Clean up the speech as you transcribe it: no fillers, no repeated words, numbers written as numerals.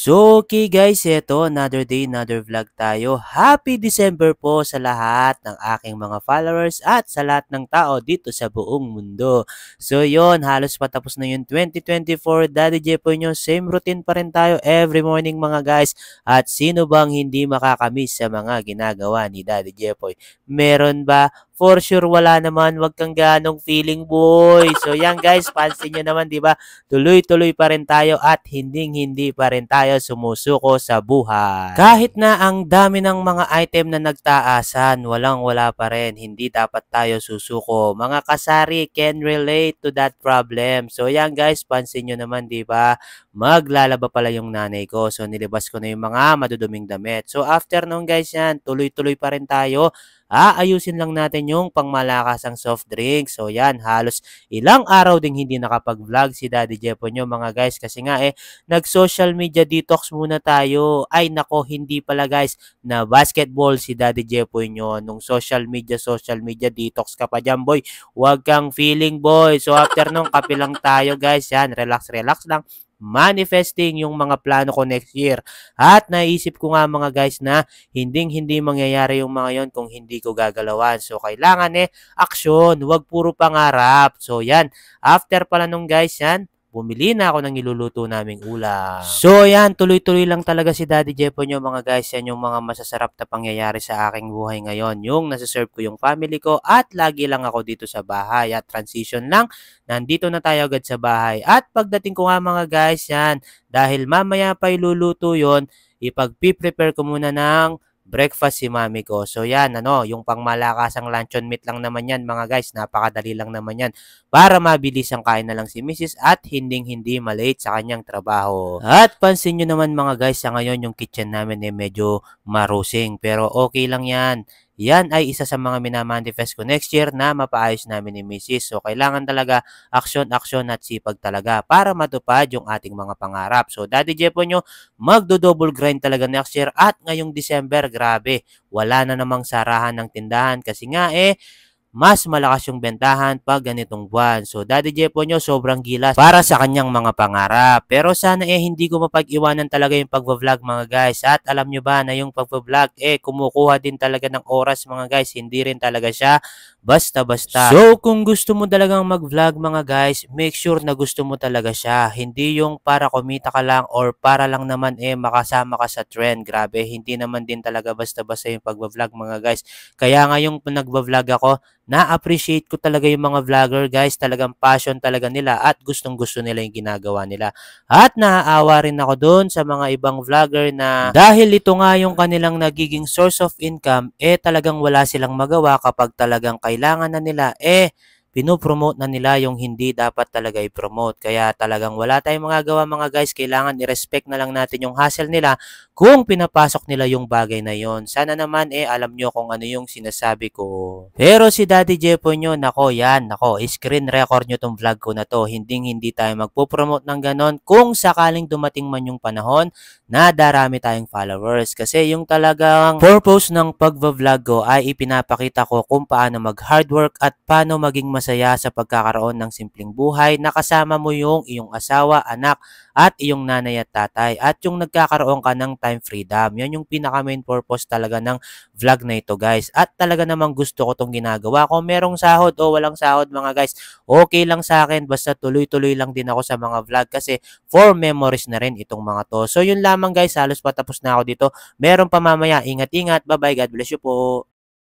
So, okay guys, eto, another day, another vlog tayo. Happy December po sa lahat ng aking mga followers at sa lahat ng tao dito sa buong mundo. So, yon halos patapos na yung 2024. Daddy Jepoy nyo, same routine pa rin tayo every morning mga guys. At sino bang hindi makakamiss sa mga ginagawa ni Daddy Jepoy? Meron ba? For sure, wala naman. Wag kang ganong feeling, boy. So, yan guys, pansin nyo naman, di ba? Tuloy-tuloy pa rin tayo at hinding-hindi pa rin tayo sumusuko sa buhay. Kahit na ang dami ng mga item na nagtaasan, walang-wala pa rin. Hindi dapat tayo susuko. Mga kasari can relate to that problem. So yan guys, pansin nyo naman, di ba? Maglalaba pala yung nanay ko. So nilabas ko na yung mga maduduming damit. So after nung guys yan, tuloy-tuloy pa rin tayo. Ayusin lang natin yung pangmalakasang soft drink. So yan, halos ilang araw ding hindi nakapag-vlog si Daddy Jepo nyo mga guys kasi nga nag-social media detox muna tayo. Ay nako, hindi pala guys, na basketball si Daddy Jepo nyo. Nung social media detox ka pa dyan boy. Huwag kang feeling boy. So after nung kape lang tayo guys, yan, relax lang. Manifesting yung mga plano ko next year. At naisip ko nga mga guys na hindi mangyayari yung mga yon kung hindi ko gagalawan. So kailangan aksyon, wag puro pangarap. So yan, after pala nung guys yan, bumili na ako ng iluluto naming ulam. So yan, tuloy-tuloy lang talaga si Daddy Jepo nyo mga guys. Yan yung mga masasarap na pangyayari sa aking buhay ngayon. Yung nasa-serve ko yung family ko at lagi lang ako dito sa bahay. At transition lang, nandito na tayo agad sa bahay. At pagdating ko nga mga guys, yan, dahil mamaya pa iluluto yon, ipag-prepare ko muna ng breakfast si mami ko. So yan, yung pangmalakasang luncheon meat lang naman yan mga guys. Napakadali lang naman yan. Para mabilis ang kain na lang si Mrs. at hindi malate sa kanyang trabaho. At pansin nyo naman mga guys, sa ngayon yung kitchen namin medyo marusing. Pero okay lang yan. Yan ay isa sa mga minamanifest ko next year na mapaayos namin ni Mrs. So, kailangan talaga aksyon at sipag talaga para matupad yung ating mga pangarap. So, Daddy Jepo nyo, magdo-double grind talaga next year at ngayong December, grabe, wala na namang sarahan ng tindahan kasi nga mas malakas yung bentahan pag ganitong buwan. So, Daddy Jepo nyo, sobrang gilas para sa kanyang mga pangarap. Pero sana hindi ko mapag-iwanan talaga yung pag-vlog mga guys. At alam nyo ba na yung pag-vlog, kumukuha din talaga ng oras mga guys. Hindi rin talaga siya basta-basta. So, kung gusto mo talagang mag-vlog mga guys, make sure na gusto mo talaga siya. Hindi yung para kumita ka lang or para lang naman makasama ka sa trend. Grabe, hindi naman din talaga basta-basta yung pag-vlog mga guys. Kaya nga yung nag-vlog ako, na-appreciate ko talaga yung mga vlogger guys, talagang passion talaga nila at gustong-gusto nila yung ginagawa nila. At naaawa rin ako doon sa mga ibang vlogger na dahil ito nga yung kanilang nagiging source of income, talagang wala silang magawa kapag talagang kailangan na nila, pinopromote na nila yung hindi dapat talaga i-promote. Kaya talagang wala tayong magagawa mga guys. Kailangan i-respect na lang natin yung hustle nila kung pinapasok nila yung bagay na yon. Sana naman alam nyo kung ano yung sinasabi ko. Pero si Daddy Jepo nyo, nako yan, nako, screen record nyo tong vlog ko na to. Hindi tayo magpo-promote ng ganon kung sakaling dumating man yung panahon na darami tayong followers. Kasi yung talagang purpose ng pag-vlog ko ay ipinapakita ko kung paano mag-hard work at paano maging masaya sa pagkakaroon ng simpleng buhay na kasama mo yung iyong asawa, anak, at iyong nanay at tatay. At yung nagkakaroon ka ng time freedom. Yan yung pinaka main purpose talaga ng vlog na ito guys. At talaga namang gusto ko tong ginagawa. Kung merong sahod o walang sahod mga guys, okay lang sa akin. Basta tuloy-tuloy lang din ako sa mga vlog kasi for memories na rin itong mga to. So yun lamang guys, halos patapos na ako dito. Meron pa mamaya. Ingat-ingat. Bye-bye. God bless you po.